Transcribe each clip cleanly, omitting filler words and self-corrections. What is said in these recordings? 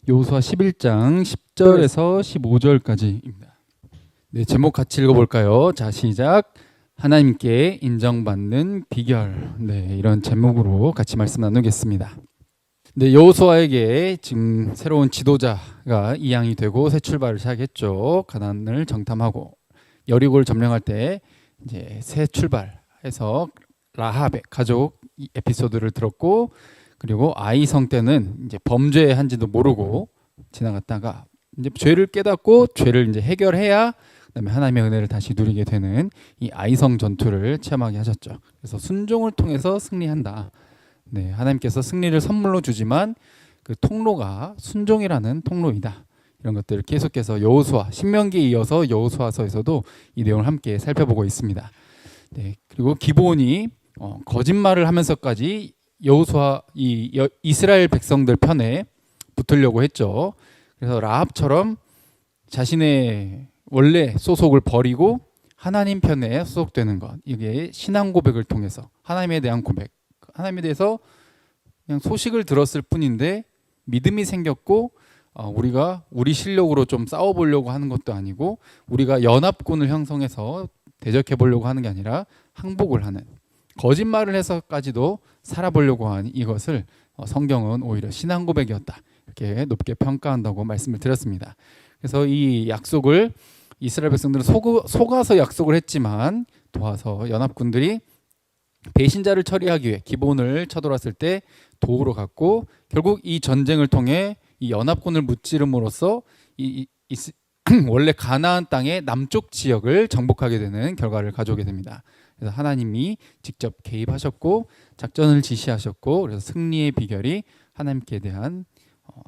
여호수아 11장 10절에서 15절까지입니다. 네, 제목 같이 읽어볼까요? 자, 시작. 하나님께 인정받는 비결. 네, 이런 제목으로 같이 말씀 나누겠습니다. 네, 여호수아에게 지금 새로운 지도자가 이양이 되고 새 출발을 시작했죠. 가나안을 정탐하고 여리고를 점령할 때 이제 새 출발해서 라합의 가족 에피소드를 들었고, 그리고 아이성 때는 이제 범죄한지도 모르고 지나갔다가 이제 죄를 깨닫고 죄를 이제 해결해야 그다음에 하나님의 은혜를 다시 누리게 되는 이 아이성 전투를 체험하게 하셨죠. 그래서 순종을 통해서 승리한다. 네, 하나님께서 승리를 선물로 주지만 그 통로가 순종이라는 통로이다. 이런 것들을 계속해서 여호수아, 신명기에 이어서 여호수아서에서도 이 내용을 함께 살펴보고 있습니다. 네, 그리고 기브온이 거짓말을 하면서까지 여호수아 이스라엘 백성들 편에 붙으려고 했죠. 그래서 라합처럼 자신의 원래 소속을 버리고 하나님 편에 소속되는 것, 이게 신앙 고백을 통해서 하나님에 대한 고백, 하나님에 대해서 그냥 소식을 들었을 뿐인데 믿음이 생겼고, 우리가 우리 실력으로 좀 싸워보려고 하는 것도 아니고 우리가 연합군을 형성해서 대적해 보려고 하는 게 아니라 항복을 하는, 거짓말을 해서까지도 살아보려고 하는 이것을 성경은 오히려 신앙 고백이었다, 이렇게 높게 평가한다고 말씀을 드렸습니다. 그래서 이 약속을 이스라엘 백성들은 속아서 약속을 했지만 도와서 연합군들이 배신자를 처리하기 위해 기본을 쳐들어왔을 때 도우러 갔고, 결국 이 전쟁을 통해 이 연합군을 무찌름으로써 원래 가나안 땅의 남쪽 지역을 정복하게 되는 결과를 가져오게 됩니다. 그래서 하나님이 직접 개입하셨고 작전을 지시하셨고, 그래서 승리의 비결이 하나님께 대한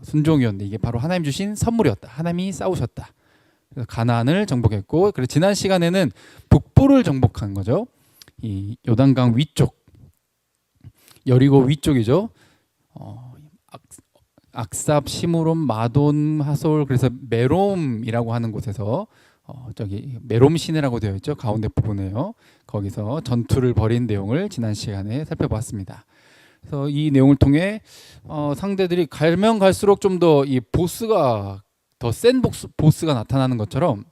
순종이었는데 이게 바로 하나님 주신 선물이었다. 하나님이 싸우셨다. 그래서 가나안을 정복했고, 그래서 지난 시간에는 북부를 정복한 거죠. 이 요단강 위쪽, 여리고 위쪽이죠. 악삽, 시므론, 마돈, 하솔, 그래서 메롬이라고 하는 곳에서 저기 메롬 시내라고 되어 있죠. 가운데 부분에요. 거기서 전투를 벌인 내용을 지난 시간에 살펴봤습니다. 그래서 이 내용을 통해 상대들이 가면 갈수록 좀 더 이 보스가 더 센 보스가 나타나는 것처럼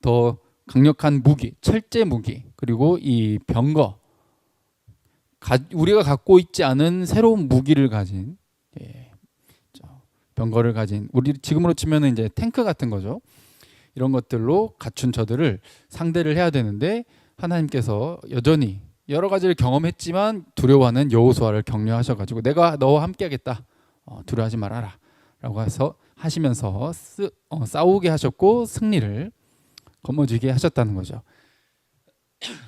더 강력한 무기, 철제 무기, 그리고 이 병거, 우리가 갖고 있지 않은 새로운 무기를 가진, 병거를 가진, 우리 지금으로 치면 이제 탱크 같은 거죠. 이런 것들로 갖춘 저들을 상대를 해야 되는데, 하나님께서 여전히 여러 가지를 경험했지만 두려워하는 여호수아를 격려하셔가지고 내가 너와 함께하겠다, 두려워하지 말아라 라고 해서 하시면서 싸우게 하셨고 승리를 거머쥐게 하셨다는 거죠.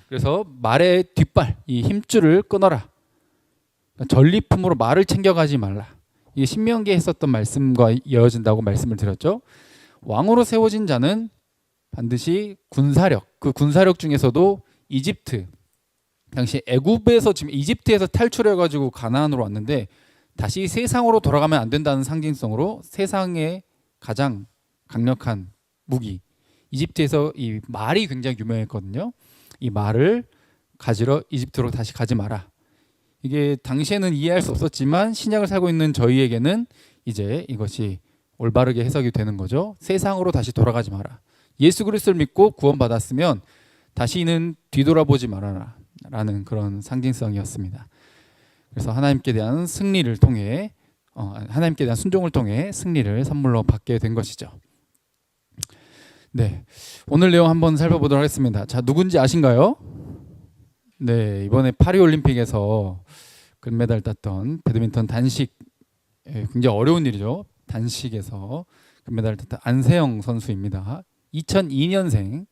그래서 말의 뒷발, 이 힘줄을 끊어라. 그러니까 전리품으로 말을 챙겨가지 말라. 이게 신명기에 했었던 말씀과 이어진다고 말씀을 드렸죠. 왕으로 세워진 자는 반드시 군사력, 그 군사력 중에서도 이집트, 당시 애굽에서 지금 이집트에서 탈출해가지고 가나안으로 왔는데 다시 세상으로 돌아가면 안 된다는 상징성으로 세상의 가장 강력한 무기, 이집트에서 이 말이 굉장히 유명했거든요. 이 말을 가지러 이집트로 다시 가지 마라. 이게 당시에는 이해할 수 없었지만 신약을 살고 있는 저희에게는 이제 이것이 올바르게 해석이 되는 거죠. 세상으로 다시 돌아가지 마라. 예수 그리스도를 믿고 구원받았으면 다시는 뒤돌아보지 말아라 라는 그런 상징성이었습니다. 그래서 하나님께 대한 승리를 통해 하나님께 대한 순종을 통해 승리를 선물로 받게 된 것이죠. 네, 오늘 내용 한번 살펴보도록 하겠습니다. 자, 누군지 아신가요? 네, 이번에 파리올림픽에서 금메달 땄던 배드민턴 단식, 굉장히 어려운 일이죠. 단식에서 금메달을 땄던 안세영 선수입니다. 2002년생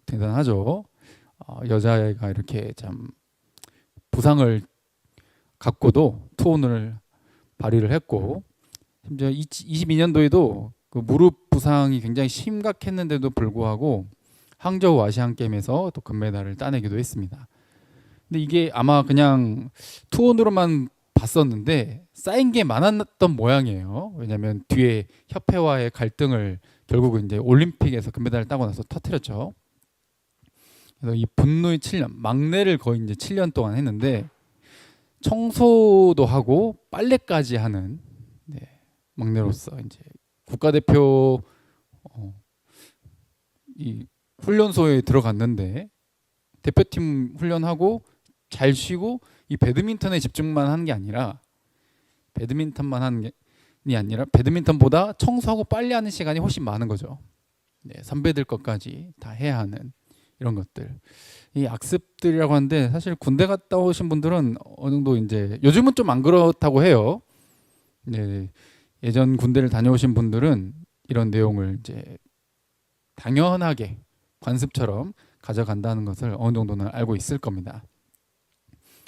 대단하죠. 여자애가 이렇게 참 부상을 갖고도 투혼을 발휘를 했고, 심지어 22년도에도 그 무릎 부상이 굉장히 심각했는데도 불구하고 항저우 아시안 게임에서 또 금메달을 따내기도 했습니다. 근데 이게 아마 그냥 투혼으로만 봤었는데 쌓인 게 많았던 모양이에요. 왜냐하면 뒤에 협회와의 갈등을 결국은 이제 올림픽에서 금메달을 따고 나서 터뜨렸죠. 그래서 이 분노의 7년, 막내를 거의 이제 7년 동안 했는데 청소도 하고 빨래까지 하는, 막내로서 이제 국가대표 이 훈련소에 들어갔는데 대표팀 훈련하고 잘 쉬고 이 배드민턴에 집중만 하는 게 아니라 배드민턴만 하는 게 아니라 배드민턴보다 청소하고 빨래하는 시간이 훨씬 많은 거죠. 네, 선배들 것까지 다 해야 하는 이런 것들. 이 악습들이라고 하는데 사실 군대 갔다 오신 분들은 어느 정도 이제 요즘은 좀 안 그렇다고 해요. 네, 예전 군대를 다녀오신 분들은 이런 내용을 이제 당연하게 관습처럼 가져간다는 것을 어느 정도는 알고 있을 겁니다.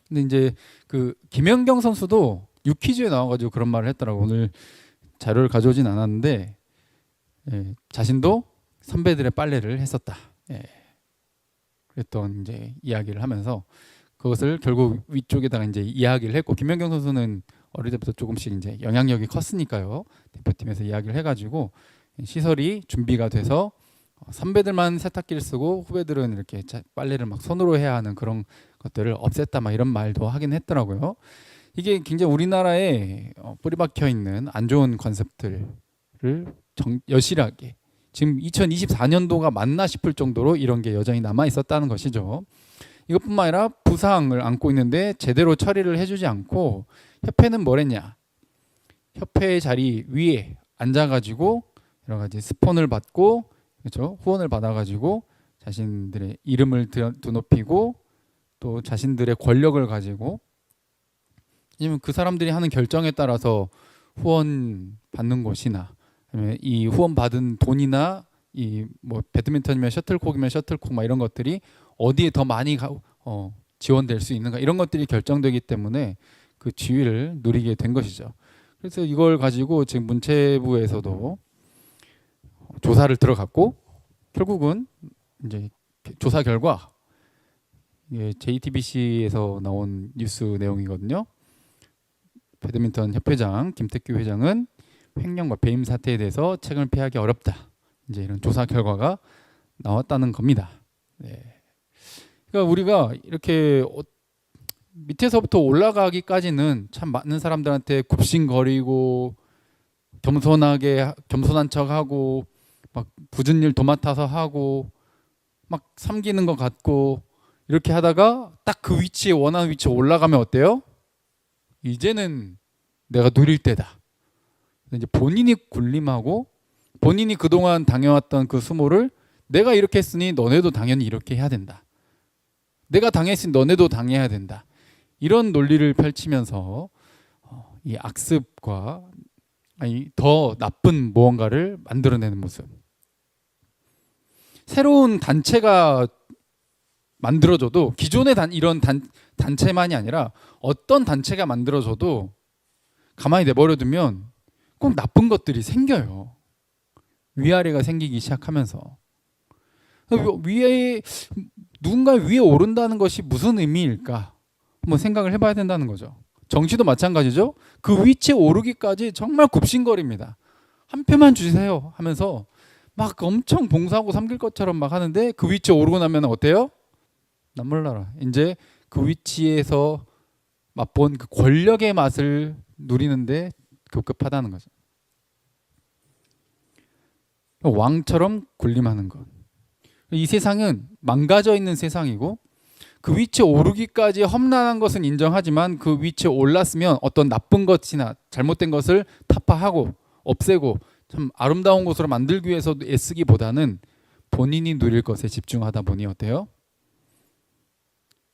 근데 이제 그 김연경 선수도 유퀴즈에 나와가지고 그런 말을 했더라고. 오늘 자료를 가져오진 않았는데 자신도 선배들의 빨래를 했었다. 그랬던 이제 이야기를 하면서 그것을 결국 위쪽에다가 이제 이야기를 했고 김연경 선수는 어릴 때부터 조금씩 이제 영향력이 컸으니까요. 대표팀에서 이야기를 해가지고 시설이 준비가 돼서 선배들만 세탁기를 쓰고 후배들은 이렇게 빨래를 막 손으로 해야 하는 그런 것들을 없앴다 막 이런 말도 하긴 했더라고요. 이게 굉장히 우리나라에 뿌리박혀 있는 안 좋은 관습들을 여실하게 지금 2024년도가 맞나 싶을 정도로 이런 게 여전히 남아 있었다는 것이죠. 이것뿐만 아니라 부상을 안고 있는데 제대로 처리를 해주지 않고 협회는 뭘 했냐? 협회의 자리 위에 앉아가지고 여러 가지 스폰을 받고 그렇죠? 후원을 받아가지고 자신들의 이름을 드높이고 또 자신들의 권력을 가지고 왜냐면 그 사람들이 하는 결정에 따라서 후원 받는 곳이나 아니면 이 후원 받은 돈이나 이 뭐 배드민턴이면 셔틀콕이면 셔틀콕 막 이런 것들이 어디에 더 많이 지원될 수 있는가 이런 것들이 결정되기 때문에 그 지위를 누리게 된 것이죠. 그래서 이걸 가지고 지금 문체부에서도 조사를 들어갔고 결국은 이제 조사 결과 JTBC에서 나온 뉴스 내용이거든요. 배드민턴 협회장 김택규 회장은 횡령과 배임 사태에 대해서 책임을 피하기 어렵다. 이제 이런 조사 결과가 나왔다는 겁니다. 네. 그러니까 우리가 이렇게 밑에서부터 올라가기까지는 참 많은 사람들한테 굽신거리고 겸손한 척하고 막 굳은 일 도맡아서 하고 막 삼기는 것 같고 이렇게 하다가 딱 그 위치에 원하는 위치에 올라가면 어때요? 이제는 내가 누릴 때다. 이제 본인이 군림하고 본인이 그동안 당해왔던 그 수모를 내가 이렇게 했으니 너네도 당연히 이렇게 해야 된다. 내가 당했으니 너네도 당해야 된다. 이런 논리를 펼치면서 이 악습과 더 나쁜 무언가를 만들어내는 모습. 새로운 단체가 만들어져도 기존의 이런 단체만이 아니라 어떤 단체가 만들어져도 가만히 내버려두면 꼭 나쁜 것들이 생겨요. 위아래가 생기기 시작하면서 누군가 위에 오른다는 것이 무슨 의미일까? 한번 생각을 해봐야 된다는 거죠. 정치도 마찬가지죠. 그 위치에 오르기까지 정말 굽신거립니다. 한 표만 주세요 하면서 막 엄청 봉사하고 삼길 것처럼 막 하는데 그 위치에 오르고 나면 어때요? 난 몰라라. 이제 그 위치에서 맛본 그 권력의 맛을 누리는데 급급하다는 거죠. 왕처럼 군림하는 것. 이 세상은 망가져 있는 세상이고 그 위치에 오르기까지 험난한 것은 인정하지만 그 위치에 올랐으면 어떤 나쁜 것이나 잘못된 것을 타파하고 없애고 참 아름다운 곳으로 만들기 위해서 애쓰기보다는 본인이 누릴 것에 집중하다 보니 어때요?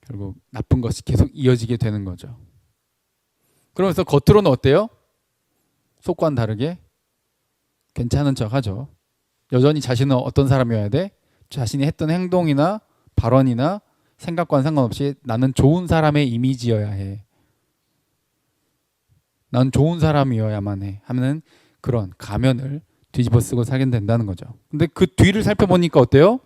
결국 나쁜 것이 계속 이어지게 되는 거죠. 그러면서 겉으로는 어때요? 속과는 다르게 괜찮은 척 하죠. 여전히 자신은 어떤 사람이어야 돼? 자신이 했던 행동이나 발언이나 생각과는 상관없이 나는 좋은 사람의 이미지여야 해. 난 좋은 사람이어야만 해. 하면은 그런 가면을 뒤집어 쓰고 살게 된다는 거죠. 근데 그 뒤를 살펴보니까 어때요?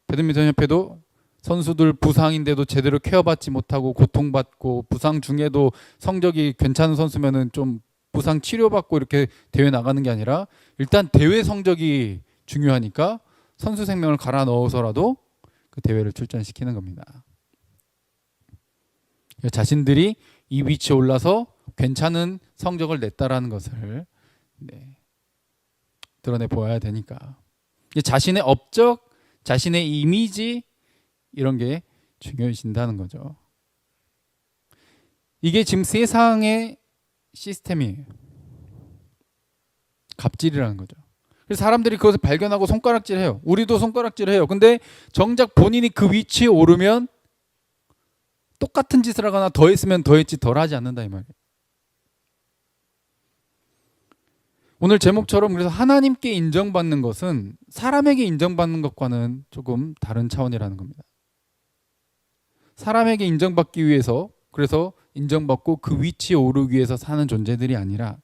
배드민턴 협회도 선수들 부상인데도 제대로 케어받지 못하고 고통받고 부상 중에도 성적이 괜찮은 선수면은 좀 부상 치료받고 이렇게 대회 나가는 게 아니라 일단 대회 성적이 중요하니까 선수 생명을 갈아 넣어서라도 그 대회를 출전시키는 겁니다. 자신들이 이 위치에 올라서 괜찮은 성적을 냈다라는 것을 드러내 보아야 되니까 자신의 업적, 자신의 이미지 이런 게 중요해진다는 거죠. 이게 지금 세상의 시스템이에요. 갑질이라는 거죠. 그래서 사람들이 그것을 발견하고 손가락질해요. 우리도 손가락질해요. 근데 정작 본인이 그 위치에 오르면 똑같은 짓을 하거나 더 했으면 더 했지 덜 하지 않는다 이 말이에요. 오늘 제목처럼 그래서 하나님께 인정받는 것은 사람에게 인정받는 것과는 조금 다른 차원이라는 겁니다. 사람에게 인정받기 위해서 그래서 인정받고 그 위치에 오르기 위해서 사는 존재들이 아니라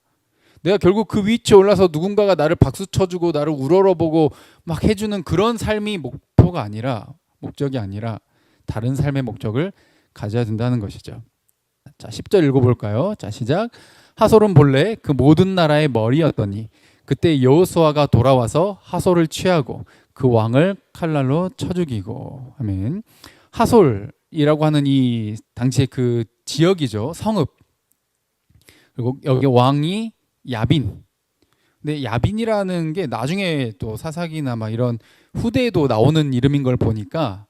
내가 결국 그 위치에 올라서 누군가가 나를 박수 쳐주고 나를 우러러보고 막 해주는 그런 삶이 목적이 아니라 다른 삶의 목적을 가져야 된다는 것이죠. 자, 10절 읽어볼까요? 자, 시작. 하솔은 본래 그 모든 나라의 머리였더니 그때 여호수아가 돌아와서 하솔을 취하고 그 왕을 칼날로 쳐 죽이고. 아멘. 하솔이라고 하는 이 당시의 그 지역이죠. 성읍. 그리고 여기 왕이 야빈. 근데 야빈이라는 게 나중에 또 사사기나 막 이런 후대에도 나오는 이름인 걸 보니까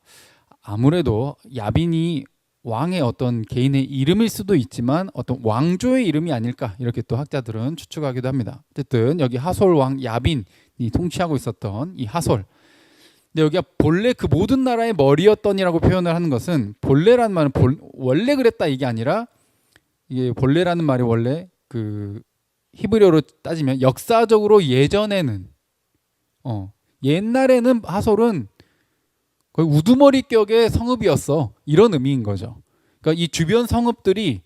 아무래도 야빈이 왕의 어떤 개인의 이름일 수도 있지만 어떤 왕조의 이름이 아닐까 이렇게 또 학자들은 추측하기도 합니다. 어쨌든 여기 하솔 왕 야빈이 통치하고 있었던 이 하솔. 근데 여기가 본래 그 모든 나라의 머리였더니라고 표현을 하는 것은 본래라는 말은 원래 그랬다 이게 아니라 이게 본래라는 말이 원래 그 히브리어로 따지면 역사적으로 예전에는 옛날에는 하솔은 거의 우두머리격의 성읍이었어. 이런 의미인 거죠. 그러니까 이 주변 성읍들이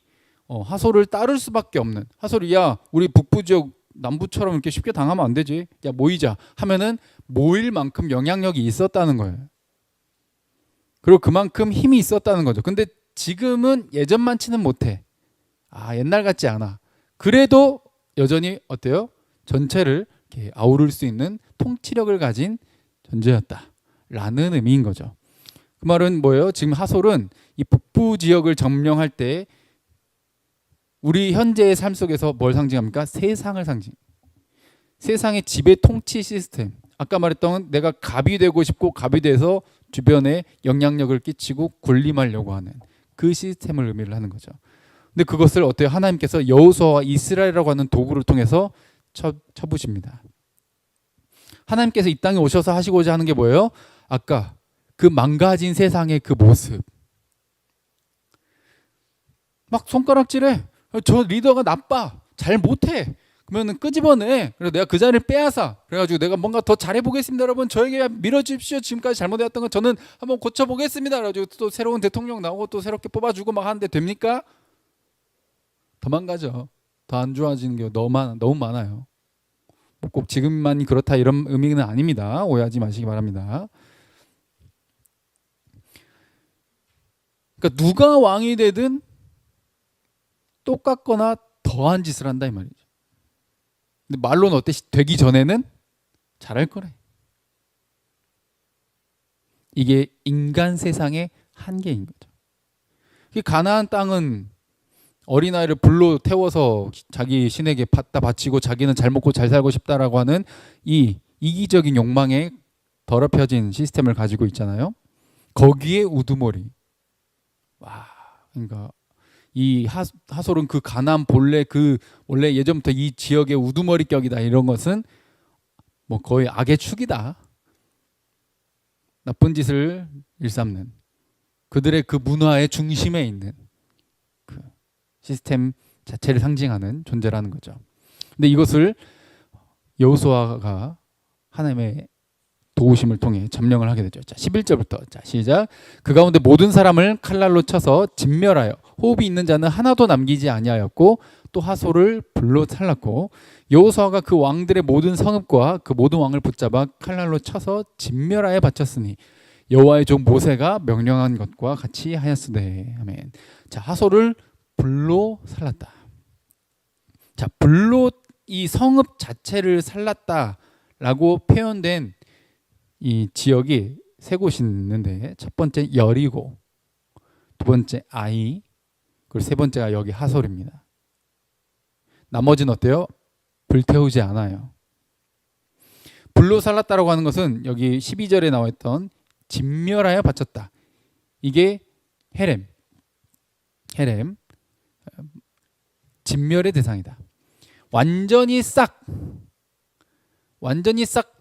하솔을 따를 수밖에 없는. 하솔이 야 우리 북부 지역 남부처럼 이렇게 쉽게 당하면 안 되지. 야 모이자 하면은 모일 만큼 영향력이 있었다는 거예요. 그리고 그만큼 힘이 있었다는 거죠. 근데 지금은 예전만치는 못해. 옛날 같지 않아. 그래도 여전히 어때요? 전체를 이렇게 아우를 수 있는 통치력을 가진 존재였다. 라는 의미인 거죠. 그 말은 뭐예요? 지금 하솔은 이 북부 지역을 점령할 때 우리 현재의 삶 속에서 뭘 상징합니까? 세상을 상징. 세상의 지배 통치 시스템. 아까 말했던 내가 갑이 되고 싶고 갑이 돼서 주변에 영향력을 끼치고 군림하려고 하는 그 시스템을 의미를 하는 거죠. 근데 그것을 어때요? 하나님께서 여호수아와 이스라엘이라고 하는 도구를 통해서 쳐부십니다. 하나님께서 이 땅에 오셔서 하시고자 하는 게 뭐예요? 아까 그 망가진 세상의 그 모습. 막 손가락질해. 저 리더가 나빠. 잘 못해. 그러면 끄집어내. 그래서 내가 그 자리를 빼앗아. 그래가지고 내가 뭔가 더 잘해보겠습니다. 여러분 저에게 밀어주십시오. 지금까지 잘못했던 건 저는 한번 고쳐보겠습니다. 그래가지고 또 새로운 대통령 나오고 또 새롭게 뽑아주고 막 하는데 됩니까? 더 망가져. 더 안 좋아지는 게 너무 많아요. 꼭 지금만 그렇다 이런 의미는 아닙니다. 오해하지 마시기 바랍니다. 그러니까 누가 왕이 되든 똑같거나 더한 짓을 한다 이 말이죠. 근데 말로는 어때? 되기 전에는 잘할 거래. 이게 인간 세상의 한계인 거죠. 가나안 땅은 어린아이를 불로 태워서 자기 신에게 갖다 바치고 자기는 잘 먹고 잘 살고 싶다라고 하는 이 이기적인 욕망에 더럽혀진 시스템을 가지고 있잖아요. 거기에 우두머리. 그러니까 이 하솔은 그 가나안 원래 예전부터 이 지역의 우두머리격이다. 이런 것은 뭐 거의 악의 축이다. 나쁜 짓을 일삼는 그들의 그 문화의 중심에 있는 그 시스템 자체를 상징하는 존재라는 거죠. 근데 이것을 여호수아가 하나님의 도우심을 통해 점령을 하게 되죠. 자, 11절부터 자, 시작. 그 가운데 모든 사람을 칼날로 쳐서 진멸하여 호흡이 있는 자는 하나도 남기지 아니하였고 또 하솔을 불로 살랐고 여호수아가 그 왕들의 모든 성읍과 그 모든 왕을 붙잡아 칼날로 쳐서 진멸하여 바쳤으니 여호와의 종 모세가 명령한 것과 같이 하였으되. 아멘. 자, 하솔을 불로 살랐다. 자, 불로 이 성읍 자체를 살랐다라고 표현된 이 지역이 세 곳이 있는데 첫 번째 여리고, 두 번째 아이, 그리고 세 번째가 여기 하솔입니다. 나머지는 어때요? 불태우지 않아요. 불로 살랐다라고 하는 것은 여기 12절에 나와 있던 진멸하여 바쳤다. 이게 헤렘, 진멸의 대상이다. 완전히 싹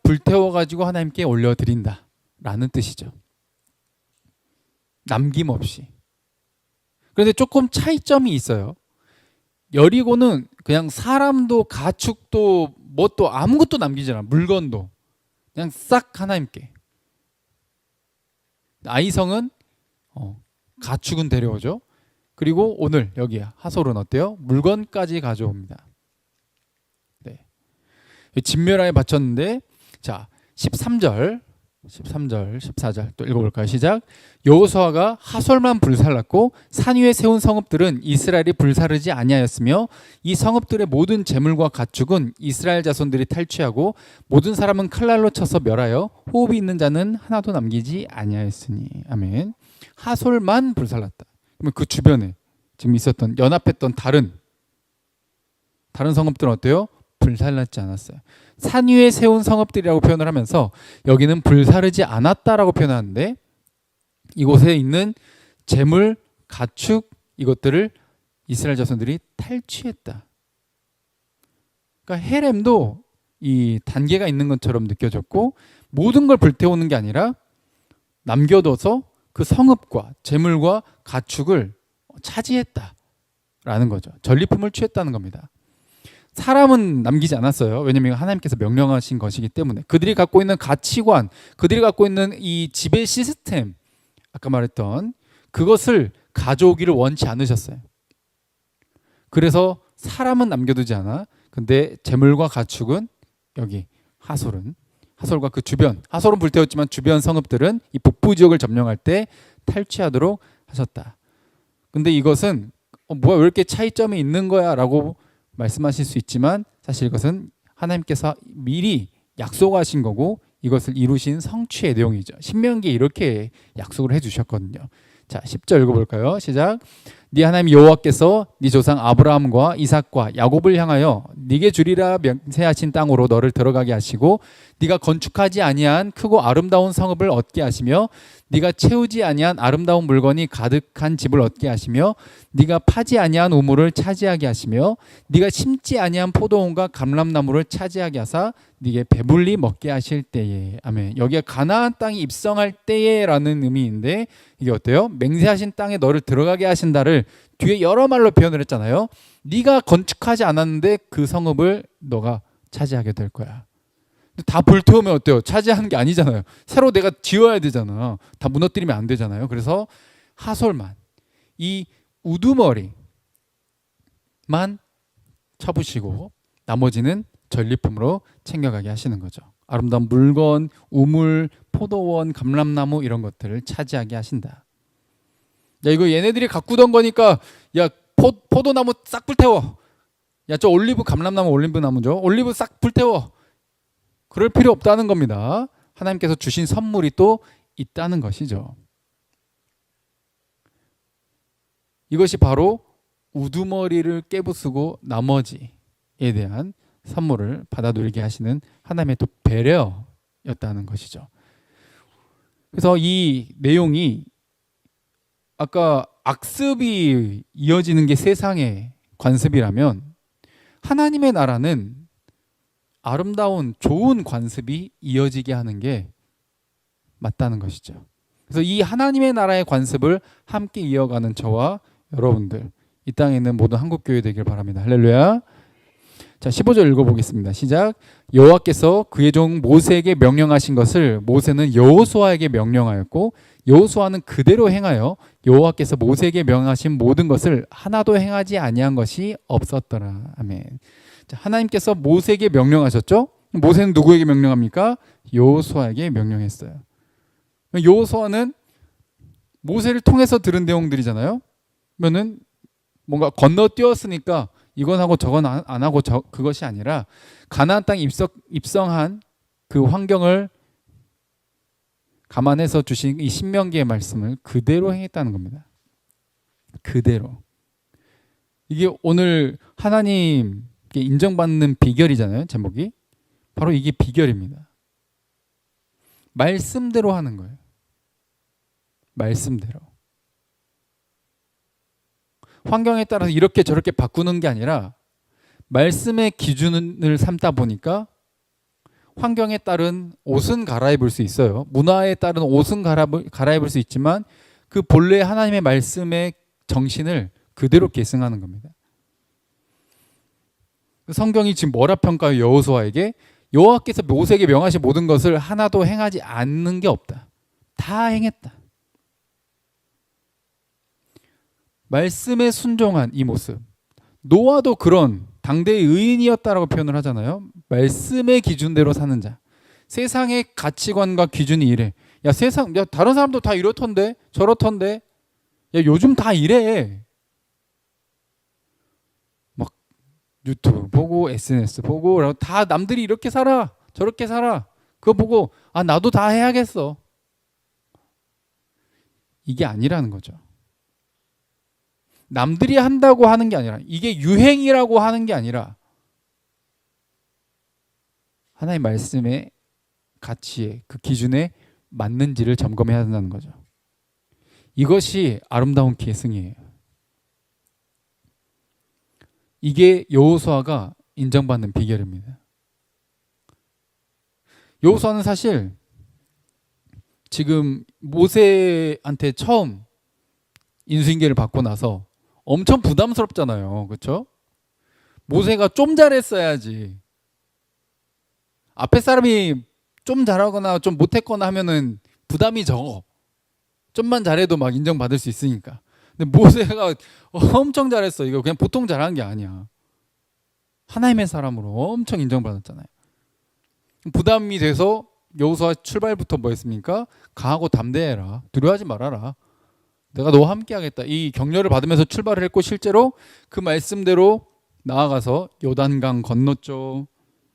불태워가지고 하나님께 올려드린다 라는 뜻이죠. 남김없이. 그런데 조금 차이점이 있어요. 여리고는 그냥 사람도 가축도 뭣도 아무것도 남기지 않아. 물건도 그냥 싹 하나님께. 아이성은 가축은 데려오죠. 그리고 오늘 여기 하솔은 어때요? 물건까지 가져옵니다. 네. 진멸하에 바쳤는데, 자 13절, 14절 또 읽어볼까요? 시작. 여호수아가 하솔만 불살랐고 산 위에 세운 성읍들은 이스라엘이 불사르지 아니하였으며 이 성읍들의 모든 재물과 가축은 이스라엘 자손들이 탈취하고 모든 사람은 칼날로 쳐서 멸하여 호흡이 있는 자는 하나도 남기지 아니하였으니. 아멘. 하솔만 불살랐다. 그러면 그 주변에 지금 있었던 연합했던 다른 성읍들은 어때요? 불살랐지 않았어요. 산 위에 세운 성읍들이라고 표현을 하면서 여기는 불사르지 않았다라고 표현하는데 이곳에 있는 재물, 가축 이것들을 이스라엘 자손들이 탈취했다. 그러니까 헤렘도 이 단계가 있는 것처럼 느껴졌고 모든 걸 불태우는 게 아니라 남겨둬서 그 성읍과 재물과 가축을 차지했다라는 거죠. 전리품을 취했다는 겁니다. 사람은 남기지 않았어요. 왜냐하면 하나님께서 명령하신 것이기 때문에. 그들이 갖고 있는 가치관, 그들이 갖고 있는 이 지배 시스템, 아까 말했던 그것을 가져오기를 원치 않으셨어요. 그래서 사람은 남겨두지 않아. 근데 재물과 가축은 여기 하솔과 그 주변, 하솔은 불태웠지만 주변 성읍들은 이 북부 지역을 점령할 때 탈취하도록 하셨다. 근데 이것은 뭐야 왜 이렇게 차이점이 있는 거야 라고 말씀하실 수 있지만 사실 이것은 하나님께서 미리 약속하신 거고 이것을 이루신 성취의 내용이죠. 신명기에 이렇게 약속을 해주셨거든요. 자, 10절 읽어볼까요? 시작. 네 하나님 여호와께서 네 조상 아브라함과 이삭과 야곱을 향하여 네게 주리라 맹세하신 땅으로 너를 들어가게 하시고 네가 건축하지 아니한 크고 아름다운 성읍을 얻게 하시며 네가 채우지 아니한 아름다운 물건이 가득한 집을 얻게 하시며 네가 파지 아니한 우물을 차지하게 하시며 네가 심지 아니한 포도원과 감람나무를 차지하게 하사 네게 배불리 먹게 하실 때에. 아멘. 여기에 가나안 땅에 입성할 때에라는 의미인데 이게 어때요? 맹세하신 땅에 너를 들어가게 하신다를 뒤에 여러 말로 표현을 했잖아요. 네가 건축하지 않았는데 그 성읍을 너가 차지하게 될 거야. 다 불태우면 어때요? 차지하는 게 아니잖아요. 새로 내가 지어야 되잖아. 다 무너뜨리면 안 되잖아요. 그래서 하솔만, 이 우두머리만 쳐부시고 나머지는 전리품으로 챙겨가게 하시는 거죠. 아름다운 물건, 우물, 포도원, 감람나무 이런 것들을 차지하게 하신다. 야, 이거 얘네들이 가꾸던 거니까 야 포도나무 싹 불태워. 야, 저 올리브 감람나무 올리브나무죠. 올리브 싹 불태워. 그럴 필요 없다는 겁니다. 하나님께서 주신 선물이 또 있다는 것이죠. 이것이 바로 우두머리를 깨부수고 나머지에 대한 선물을 받아들이게 하시는 하나님의 또 배려였다는 것이죠. 그래서 이 내용이 아까 악습이 이어지는 게 세상의 관습이라면 하나님의 나라는 아름다운 좋은 관습이 이어지게 하는 게 맞다는 것이죠. 그래서 이 하나님의 나라의 관습을 함께 이어가는 저와 여러분들 이 땅에 있는 모든 한국교회 되길 바랍니다. 할렐루야. 자, 15절 읽어보겠습니다. 시작. 여호와께서 그의 종 모세에게 명령하신 것을 모세는 여호수아에게 명령하였고 여호수아는 그대로 행하여 여호와께서 모세에게 명하신 모든 것을 하나도 행하지 아니한 것이 없었더라. 아멘. 자, 하나님께서 모세에게 명령하셨죠? 모세는 누구에게 명령합니까? 여호수아에게 명령했어요. 여호수아는 모세를 통해서 들은 내용들이잖아요. 그러면은 뭔가 건너뛰었으니까 이건 하고 저건 안 하고 그것이 아니라 가나안 땅에 입성한 그 환경을 감안해서 주신 이 신명기의 말씀을 그대로 행했다는 겁니다. 그대로. 이게 오늘 하나님 인정받는 비결이잖아요. 제목이 바로 이게 비결입니다. 말씀대로 하는 거예요. 말씀대로. 환경에 따라서 이렇게 저렇게 바꾸는 게 아니라 말씀의 기준을 삼다 보니까 환경에 따른 옷은 갈아입을 수 있어요. 문화에 따른 옷은 갈아입을 수 있지만 그 본래 하나님의 말씀의 정신을 그대로 계승하는 겁니다. 성경이 지금 뭐라 평가해요? 여호수아에게 여호와께서 모세에게 명하신 모든 것을 하나도 행하지 않는 게 없다. 다 행했다. 말씀에 순종한 이 모습. 노아도 그런 당대의 의인이었다라고 표현을 하잖아요. 말씀의 기준대로 사는 자. 세상의 가치관과 기준이 이래. 야 다른 사람도 다 이렇던데 저렇던데. 야 요즘 다 이래. 막 유튜브 보고 SNS 보고 다 남들이 이렇게 살아 저렇게 살아. 그거 보고 아 나도 다 해야겠어. 이게 아니라는 거죠. 남들이 한다고 하는 게 아니라 이게 유행이라고 하는 게 아니라 하나님의 말씀의 가치에 그 기준에 맞는지를 점검해야 한다는 거죠. 이것이 아름다운 계승이에요. 이게 여호수아가 인정받는 비결입니다. 여호수아는 사실 지금 모세한테 처음 인수인계를 받고 나서 엄청 부담스럽잖아요. 그렇죠? 모세가 좀 잘했어야지. 앞에 사람이 좀 잘하거나 좀 못했거나 하면은 부담이 적어. 좀만 잘해도 막 인정받을 수 있으니까. 근데 모세가 엄청 잘했어. 이거 그냥 보통 잘한 게 아니야. 하나님의 사람으로 엄청 인정받았잖아요. 부담이 돼서 여호수아 출발부터 뭐 했습니까? 강하고 담대해라. 두려워하지 말아라. 내가 너와 함께 하겠다. 이 격려를 받으면서 출발을 했고 실제로 그 말씀대로 나아가서 요단강 건넜죠.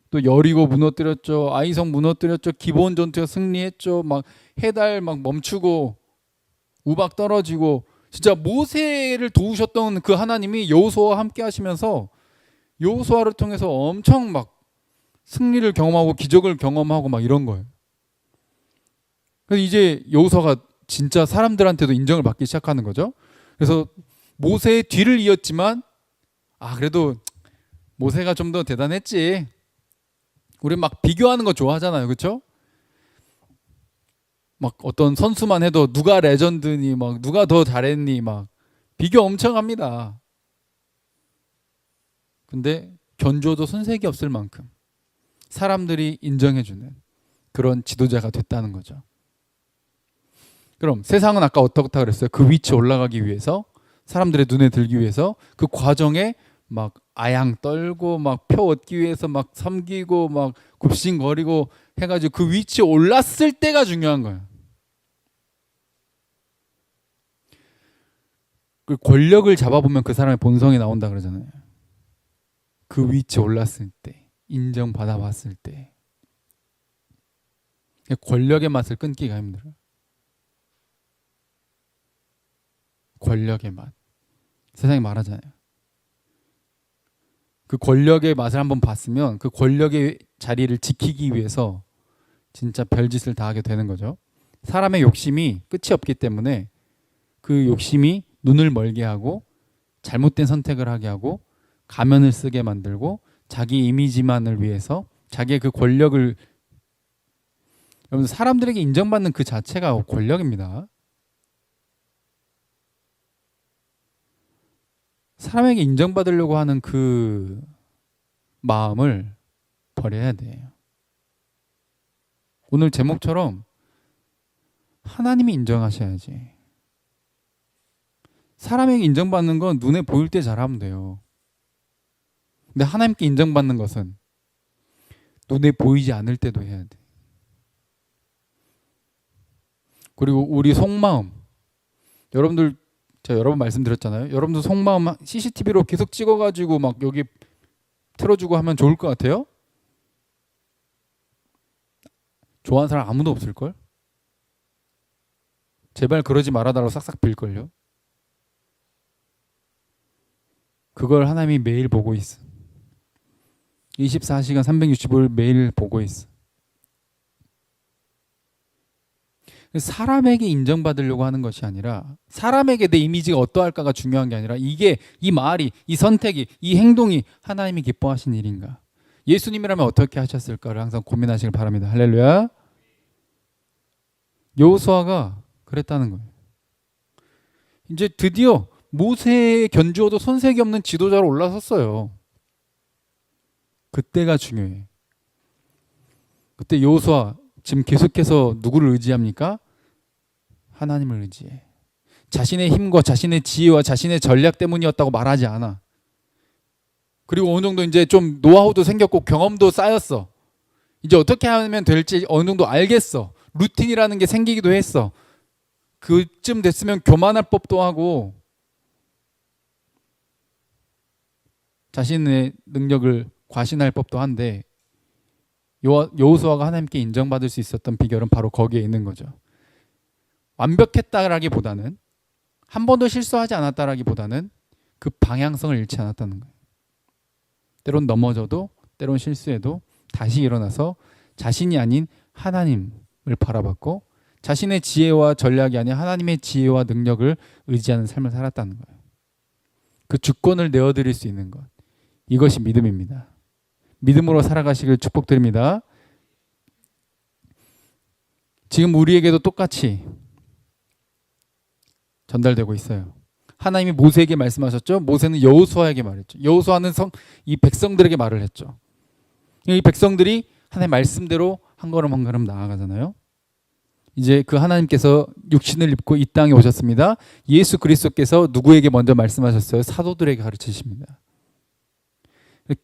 또 여리고 무너뜨렸죠. 아이성 무너뜨렸죠. 기브온 전투에 승리했죠. 막 해달 막 멈추고 우박 떨어지고 진짜 모세를 도우셨던 그 하나님이 여호수아와 함께 하시면서 여호수아를 통해서 엄청 막 승리를 경험하고 기적을 경험하고 막 이런 거예요. 그래서 이제 여호수아가 진짜 사람들한테도 인정을 받기 시작하는 거죠. 그래서 모세의 뒤를 이었지만 그래도 모세가 좀 더 대단했지. 우리 막 비교하는 거 좋아하잖아요. 그렇죠? 막 어떤 선수만 해도 누가 레전드니 막 누가 더 잘했니 막 비교 엄청 합니다. 근데 견주어도 손색이 없을 만큼 사람들이 인정해주는 그런 지도자가 됐다는 거죠. 그럼 세상은 아까 어떻다 그랬어요? 그 위치에 올라가기 위해서 사람들의 눈에 들기 위해서 그 과정에 막 아양 떨고 막 표 얻기 위해서 막 섬기고 막 굽신거리고 해가지고 그 위치에 올랐을 때가 중요한 거예요. 그 권력을 잡아보면 그 사람의 본성이 나온다 그러잖아요. 그 위치에 올랐을 때, 인정받아봤을 때 권력의 맛을 끊기가 힘들어요. 권력의 맛. 세상이 말하잖아요. 그 권력의 맛을 한번 봤으면 그 권력의 자리를 지키기 위해서 진짜 별짓을 다 하게 되는 거죠. 사람의 욕심이 끝이 없기 때문에 그 욕심이 눈을 멀게 하고 잘못된 선택을 하게 하고 가면을 쓰게 만들고 자기 이미지만을 위해서 자기의 그 권력을 여러분 사람들에게 인정받는 그 자체가 권력입니다. 사람에게 인정받으려고 하는 그 마음을 버려야 돼요. 오늘 제목처럼 하나님이 인정하셔야지. 사람에게 인정받는 건 눈에 보일 때 잘하면 돼요. 근데 하나님께 인정받는 것은 눈에 보이지 않을 때도 해야 돼. 그리고 우리 속마음. 여러분들 제가 여러 번 말씀드렸잖아요. 여러분들 속마음 CCTV로 계속 찍어가지고 막 여기 틀어주고 하면 좋을 것 같아요? 좋아하는 사람 아무도 없을걸? 제발 그러지 말아달라고 싹싹 빌걸요? 그걸 하나님이 매일 보고 있어. 24시간 365일 매일 보고 있어. 사람에게 인정받으려고 하는 것이 아니라, 사람에게 내 이미지가 어떠할까가 중요한 게 아니라, 이게 이 말이, 이 선택이, 이 행동이 하나님이 기뻐하신 일인가, 예수님이라면 어떻게 하셨을까를 항상 고민하시길 바랍니다. 할렐루야. 여호수아가 그랬다는 거예요. 이제 드디어 모세의 견주어도 손색이 없는 지도자로 올라섰어요. 그때가 중요해. 그때 여호수아 지금 계속해서 누구를 의지합니까? 하나님을 의지해. 자신의 힘과 자신의 지혜와 자신의 전략 때문이었다고 말하지 않아. 그리고 어느 정도 이제 좀 노하우도 생겼고 경험도 쌓였어. 이제 어떻게 하면 될지 어느 정도 알겠어. 루틴이라는 게 생기기도 했어. 그쯤 됐으면 교만할 법도 하고 자신의 능력을 과신할 법도 한데, 여호수아가 하나님께 인정받을 수 있었던 비결은 바로 거기에 있는 거죠. 완벽했다라기보다는, 한 번도 실수하지 않았다라기보다는 그 방향성을 잃지 않았다는 거예요. 때론 넘어져도, 때론 실수해도 다시 일어나서 자신이 아닌 하나님을 바라봤고, 자신의 지혜와 전략이 아닌 하나님의 지혜와 능력을 의지하는 삶을 살았다는 거예요. 그 주권을 내어드릴 수 있는 것, 이것이 믿음입니다. 믿음으로 살아가시길 축복드립니다. 지금 우리에게도 똑같이 전달되고 있어요. 하나님이 모세에게 말씀하셨죠. 모세는 여호수아에게 말했죠. 여호수아는 이 백성들에게 말을 했죠. 이 백성들이 하나님의 말씀대로 한 걸음 한 걸음 나아가잖아요. 이제 그 하나님께서 육신을 입고 이 땅에 오셨습니다. 예수 그리스도께서 누구에게 먼저 말씀하셨어요? 사도들에게 가르치십니다.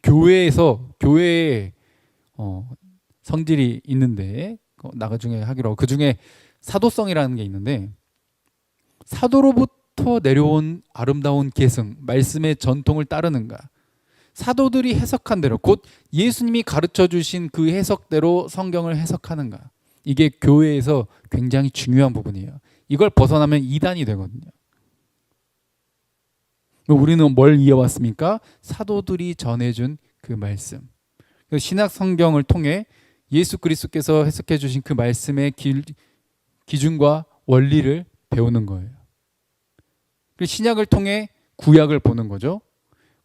교회에 성질이 있는데, 나중에 하기로 하고, 그 중에 사도성이라는 게 있는데, 사도로부터 내려온 아름다운 계승, 말씀의 전통을 따르는가, 사도들이 해석한 대로, 곧 예수님이 가르쳐 주신 그 해석대로 성경을 해석하는가, 이게 교회에서 굉장히 중요한 부분이에요. 이걸 벗어나면 이단이 되거든요. 우리는 뭘 이어왔습니까? 사도들이 전해준 그 말씀. 신약 성경을 통해 예수 그리스도께서 해석해 주신 그 말씀의 기준과 원리를 배우는 거예요. 신약을 통해 구약을 보는 거죠.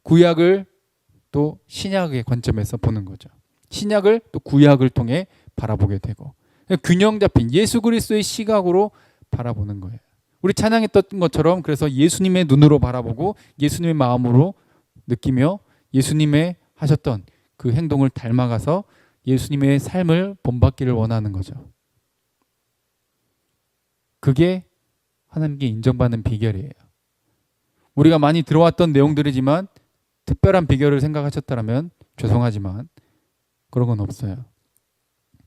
구약을 또 신약의 관점에서 보는 거죠. 신약을 또 구약을 통해 바라보게 되고, 균형 잡힌 예수 그리스도의 시각으로 바라보는 거예요. 우리 찬양했던 것처럼, 그래서 예수님의 눈으로 바라보고 예수님의 마음으로 느끼며 예수님의 하셨던 그 행동을 닮아가서 예수님의 삶을 본받기를 원하는 거죠. 그게 하나님께 인정받는 비결이에요. 우리가 많이 들어왔던 내용들이지만 특별한 비결을 생각하셨다면 죄송하지만 그런 건 없어요.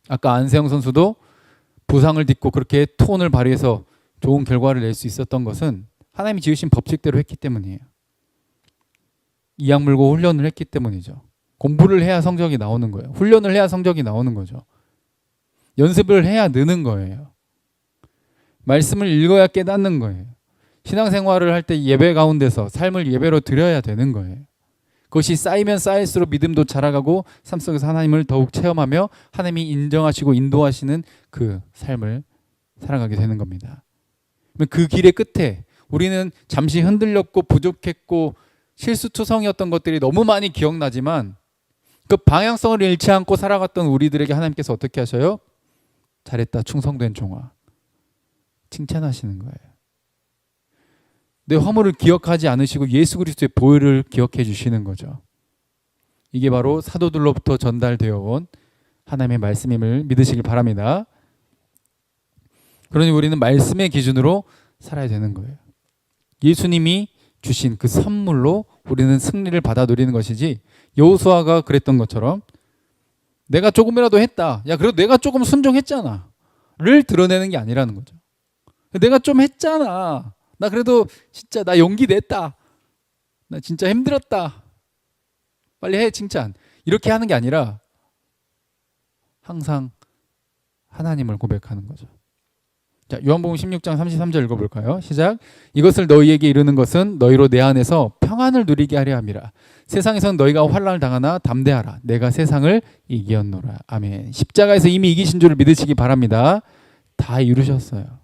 아까 안세영 선수도 부상을 딛고 그렇게 투혼을 발휘해서 좋은 결과를 낼 수 있었던 것은 하나님이 지으신 법칙대로 했기 때문이에요. 이악 물고 훈련을 했기 때문이죠. 공부를 해야 성적이 나오는 거예요. 훈련을 해야 성적이 나오는 거죠. 연습을 해야 느는 거예요. 말씀을 읽어야 깨닫는 거예요. 신앙생활을 할 때 예배 가운데서 삶을 예배로 드려야 되는 거예요. 그것이 쌓이면 쌓일수록 믿음도 자라가고 삶 속에서 하나님을 더욱 체험하며 하나님이 인정하시고 인도하시는 그 삶을 살아가게 되는 겁니다. 그 길의 끝에 우리는 잠시 흔들렸고 부족했고 실수투성이었던 것들이 너무 많이 기억나지만, 그 방향성을 잃지 않고 살아갔던 우리들에게 하나님께서 어떻게 하셔요? 잘했다, 충성된 종아, 칭찬하시는 거예요. 내 허물을 기억하지 않으시고 예수 그리스도의 보혈을 기억해 주시는 거죠. 이게 바로 사도들로부터 전달되어 온 하나님의 말씀임을 믿으시길 바랍니다. 그러니 우리는 말씀의 기준으로 살아야 되는 거예요. 예수님이 주신 그 선물로 우리는 승리를 받아 누리는 것이지, 여호수아가 그랬던 것처럼 내가 조금이라도 했다, 야 그래도 내가 조금 순종했잖아 를 드러내는 게 아니라는 거죠. 내가 좀 했잖아, 나 그래도 진짜 나 용기 냈다, 나 진짜 힘들었다, 빨리 해 칭찬, 이렇게 하는 게 아니라 항상 하나님을 고백하는 거죠. 자, 요한복음 16장 33절 읽어볼까요? 시작. 이것을 너희에게 이르는 것은 너희로 내 안에서 평안을 누리게 하려 함이라. 세상에서는 너희가 환난을 당하나 담대하라. 내가 세상을 이기었노라. 아멘. 십자가에서 이미 이기신 줄을 믿으시기 바랍니다. 다 이루셨어요.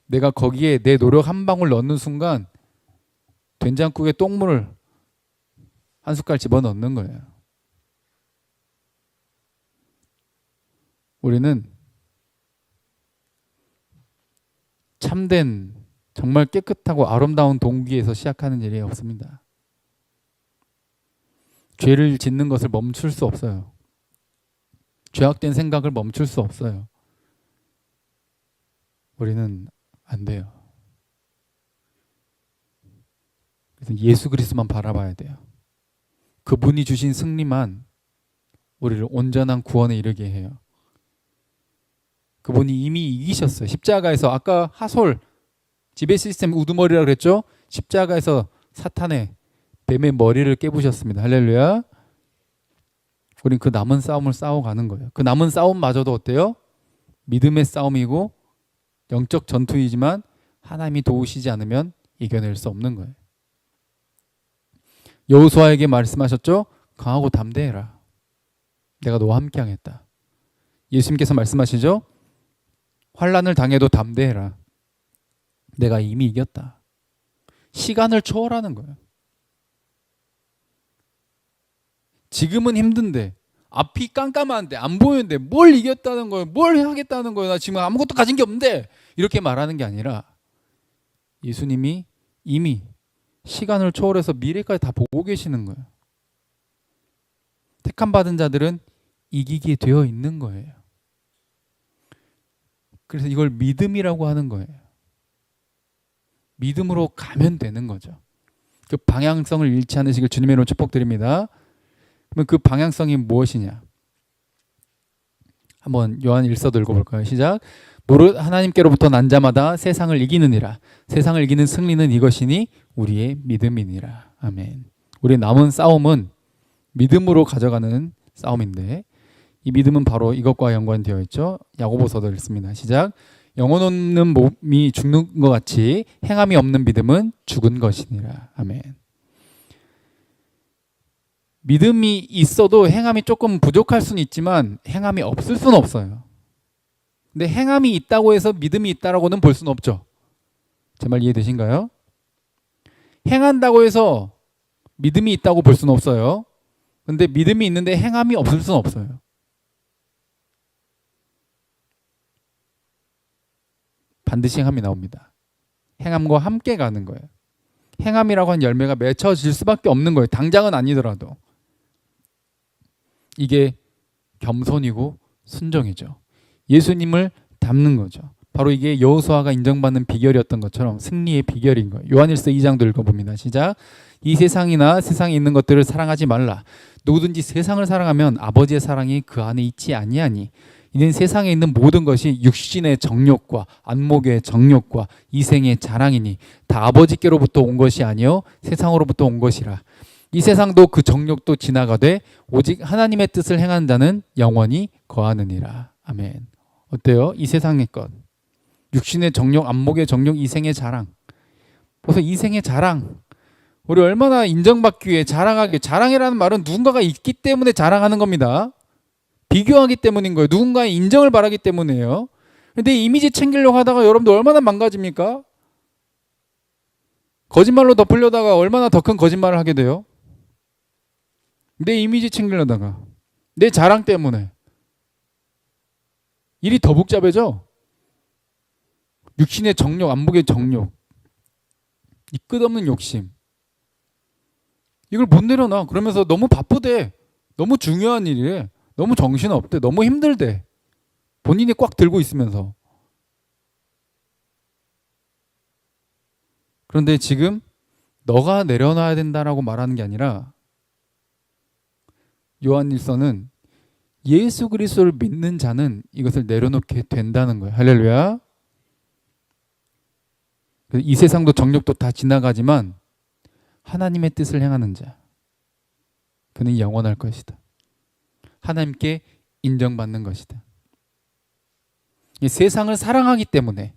내가 거기에 내 노력 한 방울 넣는 순간 된장국에 똥물을 한 숟갈 집어넣는 거예요. 우리는 참된 정말 깨끗하고 아름다운 동기에서 시작하는 일이 없습니다. 죄를 짓는 것을 멈출 수 없어요. 죄악된 생각을 멈출 수 없어요. 우리는 안 돼요. 그래서 예수 그리스도만 바라봐야 돼요. 그분이 주신 승리만 우리를 온전한 구원에 이르게 해요. 그분이 이미 이기셨어요. 십자가에서 아까 하솔 지배 시스템 우두머리라고 그랬죠. 십자가에서 사탄의 뱀의 머리를 깨부셨습니다. 할렐루야. 우린 그 남은 싸움을 싸워가는 거예요. 그 남은 싸움마저도 어때요? 믿음의 싸움이고 영적 전투이지만 하나님이 도우시지 않으면 이겨낼 수 없는 거예요. 여호수아에게 말씀하셨죠. 강하고 담대해라. 내가 너와 함께 하겠다. 예수님께서 말씀하시죠. 환난을 당해도 담대해라. 내가 이미 이겼다. 시간을 초월하는 거예요. 지금은 힘든데 앞이 깜깜한데 안 보이는데 뭘 이겼다는 거예요. 뭘 하겠다는 거예요. 나 지금 아무것도 가진 게 없는데 이렇게 말하는 게 아니라 예수님이 이미 시간을 초월해서 미래까지 다 보고 계시는 거예요. 택함받은 자들은 이기게 되어 있는 거예요. 그래서 이걸 믿음이라고 하는 거예요. 믿음으로 가면 되는 거죠. 그 방향성을 잃지 않으시길 주님의 이름으로 축복드립니다. 그러면 그 방향성이 무엇이냐? 한번 요한 1서도 읽어볼까요? 시작. 하나님께로부터 난 자마다 세상을 이기느니라. 세상을 이기는 승리는 이것이니 우리의 믿음이니라. 아멘. 우리의 남은 싸움은 믿음으로 가져가는 싸움인데 이 믿음은 바로 이것과 연관되어 있죠. 야고보서도 읽습니다. 시작. 영혼 없는 몸이 죽는 것 같이 행함이 없는 믿음은 죽은 것이니라. 아멘. 믿음이 있어도 행함이 조금 부족할 수는 있지만 행함이 없을 수는 없어요. 근데 행함이 있다고 해서 믿음이 있다라고는 볼 수는 없죠. 제 말 이해되신가요? 행한다고 해서 믿음이 있다고 볼 수는 없어요. 근데 믿음이 있는데 행함이 없을 수는 없어요. 반드시 행함이 나옵니다. 행함과 함께 가는 거예요. 행함이라고 하는 열매가 맺혀질 수밖에 없는 거예요. 당장은 아니더라도. 이게 겸손이고 순종이죠. 예수님을 닮는 거죠. 바로 이게 여호수아가 인정받는 비결이었던 것처럼 승리의 비결인 거예요. 요한일서 2장도 읽어봅니다. 시작. 이 세상이나 세상에 있는 것들을 사랑하지 말라. 누구든지 세상을 사랑하면 아버지의 사랑이 그 안에 있지 아니하니 이는 세상에 있는 모든 것이 육신의 정욕과 안목의 정욕과 이생의 자랑이니 다 아버지께로부터 온 것이 아니요 세상으로부터 온 것이라. 이 세상도 그 정욕도 지나가되 오직 하나님의 뜻을 행하는 자는 영원히 거하느니라. 아멘. 어때요? 이 세상의 것. 육신의 정욕, 안목의 정욕, 이생의 자랑. 그래서 이생의 자랑. 우리 얼마나 인정받기 위해 자랑하게. 자랑이라는 말은 누군가가 있기 때문에 자랑하는 겁니다. 비교하기 때문인 거예요. 누군가의 인정을 바라기 때문이에요. 근데 이미지 챙기려고 하다가 여러분들 얼마나 망가집니까? 거짓말로 덮으려다가 얼마나 더 큰 거짓말을 하게 돼요? 내 이미지 챙기려다가 내 자랑 때문에 일이 더 복잡해져. 육신의 정욕, 안목의 정욕, 이 끝없는 욕심, 이걸 못 내려놔. 그러면서 너무 바쁘대. 너무 중요한 일이래. 너무 정신없대. 너무 힘들대. 본인이 꽉 들고 있으면서. 그런데 지금 너가 내려놔야 된다라고 말하는 게 아니라 요한일서는 예수 그리스도를 믿는 자는 이것을 내려놓게 된다는 거예요. 할렐루야. 이 세상도 정욕도 다 지나가지만 하나님의 뜻을 행하는 자, 그는 영원할 것이다. 하나님께 인정받는 것이다. 이 세상을 사랑하기 때문에,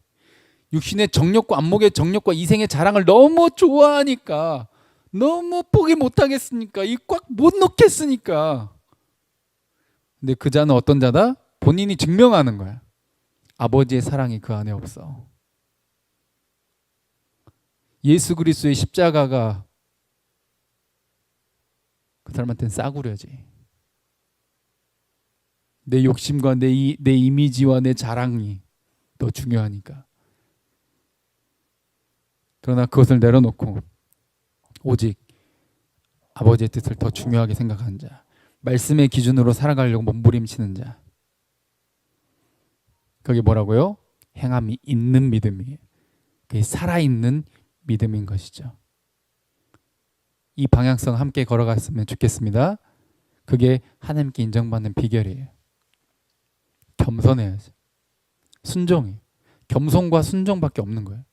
육신의 정욕과 안목의 정욕과 이생의 자랑을 너무 좋아하니까, 너무 포기 못하겠으니까, 이 꽉 못 놓겠으니까. 근데 그 자는 어떤 자다? 본인이 증명하는 거야. 아버지의 사랑이 그 안에 없어. 예수 그리스도의 십자가가 그 사람한테는 싸구려지. 내 욕심과 내 이미지와 내 자랑이 더 중요하니까. 그러나 그것을 내려놓고 오직 아버지의 뜻을 더 중요하게 생각하는 자, 말씀의 기준으로 살아가려고 몸부림치는 자, 그게 뭐라고요? 행함이 있는 믿음이에요. 그게 살아있는 믿음인 것이죠. 이 방향성 함께 걸어갔으면 좋겠습니다. 그게 하나님께 인정받는 비결이에요. 겸손해야지. 순종이. 겸손과 순종밖에 없는 거예요.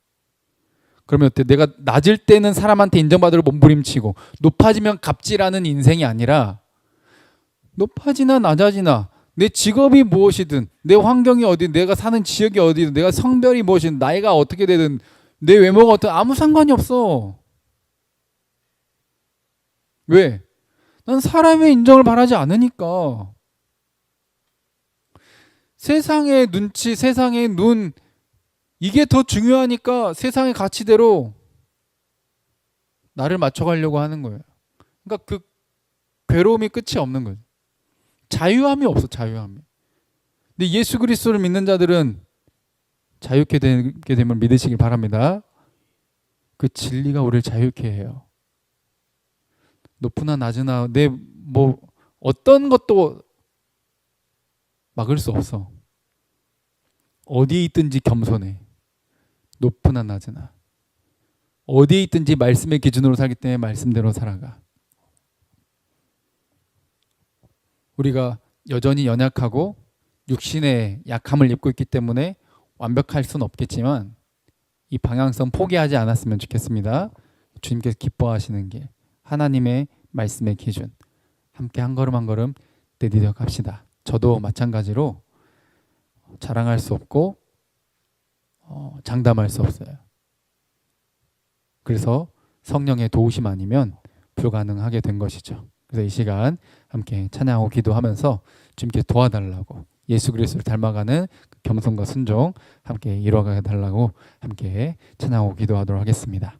그러면 어때? 내가 낮을 때는 사람한테 인정받으려 몸부림치고 높아지면 갑질하는 인생이 아니라, 높아지나 낮아지나 내 직업이 무엇이든, 내 환경이 어디든, 내가 사는 지역이 어디든, 내가 성별이 무엇이든, 나이가 어떻게 되든, 내 외모가 어떤, 아무 상관이 없어. 왜? 난 사람의 인정을 바라지 않으니까. 세상의 눈치, 세상의 눈, 이게 더 중요하니까 세상의 가치대로 나를 맞춰가려고 하는 거예요. 그러니까 그 괴로움이 끝이 없는 거예요. 자유함이 없어, 자유함이. 근데 예수 그리스도를 믿는 자들은 자유케 되게 됨을 믿으시길 바랍니다. 그 진리가 우리를 자유케 해요. 높으나 낮으나 내 뭐 어떤 것도 막을 수 없어. 어디에 있든지 겸손해. 높으나 낮으나. 어디에 있든지 말씀의 기준으로 살기 때문에 말씀대로 살아가. 우리가 여전히 연약하고 육신의 약함을 입고 있기 때문에 완벽할 수는 없겠지만 이 방향성 포기하지 않았으면 좋겠습니다. 주님께서 기뻐하시는 길, 하나님의 말씀의 기준, 함께 한 걸음 한 걸음 내디뎌 갑시다. 저도 마찬가지로 자랑할 수 없고 장담할 수 없어요. 그래서 성령의 도우심 아니면 불가능하게 된 것이죠. 그래서 이 시간 함께 찬양하고 기도하면서 주님께 도와달라고, 예수 그리스도를 닮아가는 겸손과 순종 함께 이루어가 달라고 함께 찬양하고 기도하도록 하겠습니다.